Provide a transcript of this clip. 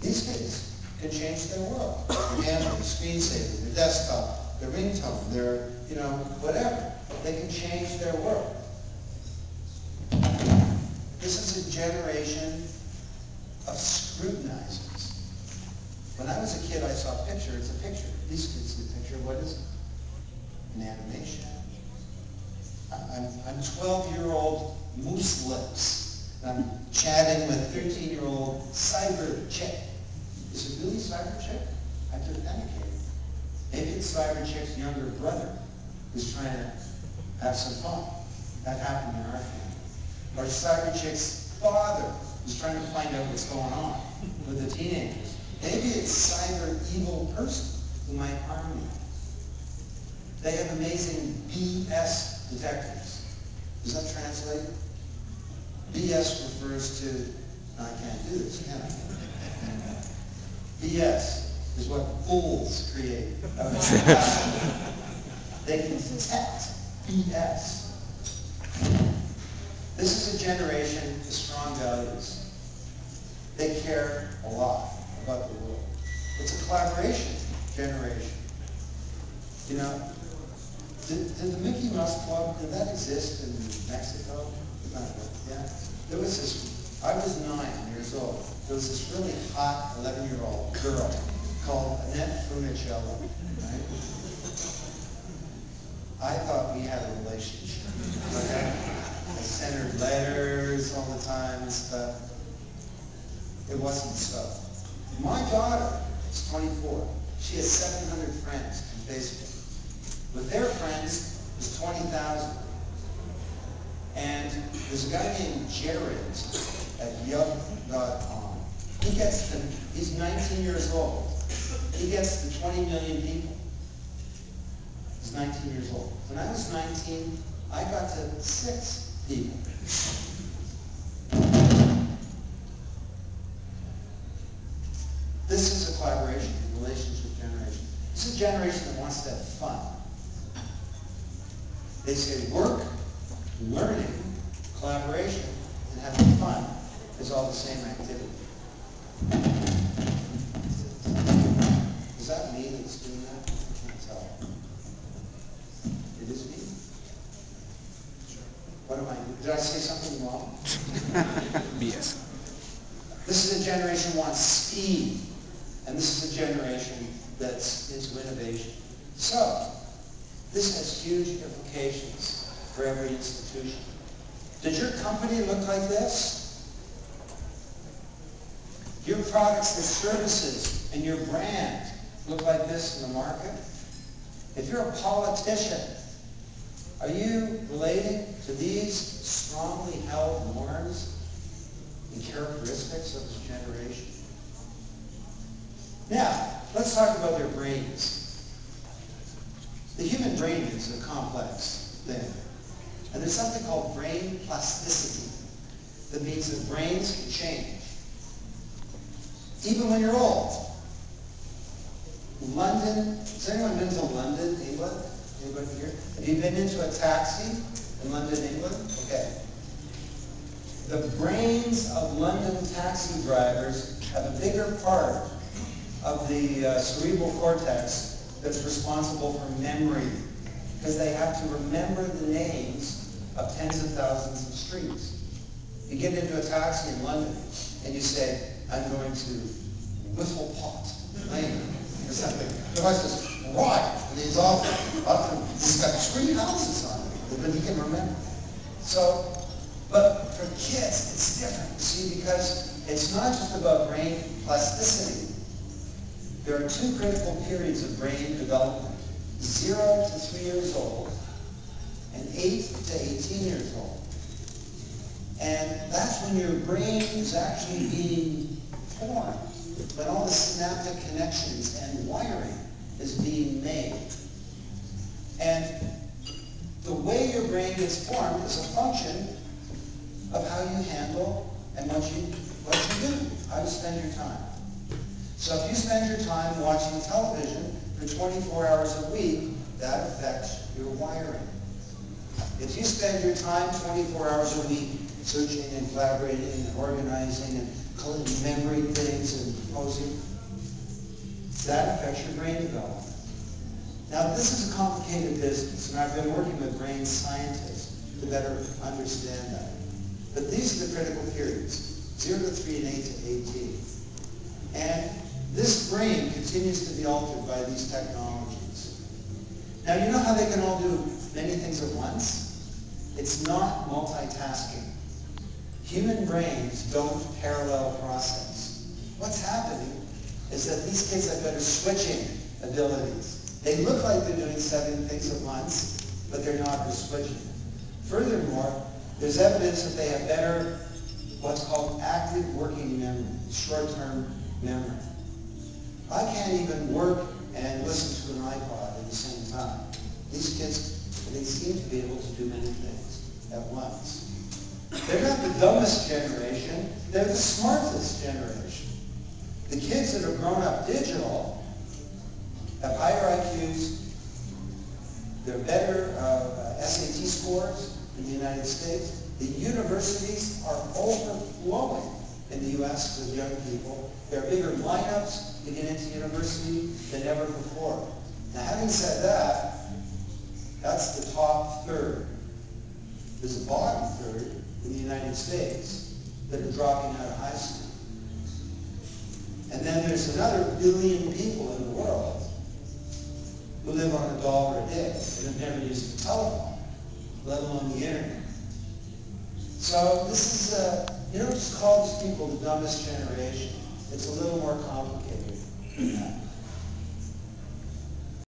These kids can change their world. Their camera, their screensaver, their desktop, their ringtone, their, whatever. They can change their world. This is a generation of scrutinizers. When I was a kid, I saw a picture. It's a picture. These kids see a picture. What is it? An animation. I'm 12-year-old Moose Lips. I'm chatting with 13-year-old Cyber Chick. Is it really Cyber Chick? I took that kid. Maybe it's Cyber Chick's younger brother who's trying to have some fun. That happened in our family. Or Cyber Chick's father who's trying to find out what's going on with the teenagers. Maybe it's Cyber Evil Person who might harm you. They have amazing BS detectives. Does that translate? BS refers to, I can't do this, can I? BS is what fools create. They can detect BS. This is a generation with strong values. They care a lot about the world. It's a collaboration generation. Did the Mickey Mouse Club, did that exist in Mexico? Yeah. There was this, I was 9 years old. There was this really hot 11-year-old girl called Annette Funicello, right? I thought we had a relationship. Okay? I sent her letters all the time and stuff. It wasn't so. My daughter is 24. She has 700 friends on Facebook. With their friends, there's 20,000. And there's a guy named Jared at Yelp.com. He's 19 years old. He gets to 20 million people. He's 19 years old. When I was 19, I got to 6 people. This is a collaboration, a relationship generation. This is a generation that wants to have fun. They say work, learning, collaboration, and having fun is all the same activity. Is that me that's doing that? I can't tell. It is me? What am I doing? Did I say something wrong? BS. This is a generation that wants speed. And this is a generation that's into innovation. So, this has huge implications for every institution. Does your company look like this? Your products and services and your brand look like this in the market? If you're a politician, are you relating to these strongly held norms and characteristics of this generation? Now, let's talk about their brains. The human brain is a complex thing. And there's something called brain plasticity. That means that brains can change. Even when you're old. London, has anyone been to London, England? Anybody here? Have you been into a taxi in London, England? Okay. The brains of London taxi drivers have a bigger part of the cerebral cortex that's responsible for memory, because they have to remember the names of tens of thousands of streets. You get into a taxi in London and you say, I'm going to Whifflepot Lane or something. The guy says, right, and he's off, he's got 3 houses on it, but he can remember. So, but for kids, it's different, you see, because it's not just about brain plasticity. There are 2 critical periods of brain development, 0 to 3 years old and 8 to 18 years old. And that's when your brain is actually being formed, when all the synaptic connections and wiring is being made. And the way your brain gets formed is a function of how you handle and what you do, how you spend your time. So if you spend your time watching television for 24 hours a week, that affects your wiring. If you spend your time 24 hours a week searching and collaborating and organizing and memory things and composing. That affects your brain development. Now, this is a complicated business, and I've been working with brain scientists to better understand that. But these are the critical periods, 0 to 3 and 8 to 18. And this brain continues to be altered by these technologies. Now, you know how they can all do many things at once? It's not multitasking. Human brains don't parallel process. What's happening is that these kids have better switching abilities. They look like they're doing 7 things at once, but they're not, they're switching. Furthermore, there's evidence that they have better what's called active working memory, short-term memory. I can't even work and listen to an iPod at the same time. These kids, they seem to be able to do many things at once. They're not the dumbest generation, they're the smartest generation. The kids that have grown up digital have higher IQs, they're better SAT scores in the United States. The universities are overflowing in the U.S. with young people. There are bigger lineups to get into university than ever before. Now, having said that, that's the top third. There's a bottom third in the United States that are dropping out of high school. And then there's another billion people in the world who live on $1 a day and have never used a telephone, let alone the internet. So this is, you don't just call these people the dumbest generation. It's a little more complicated than that.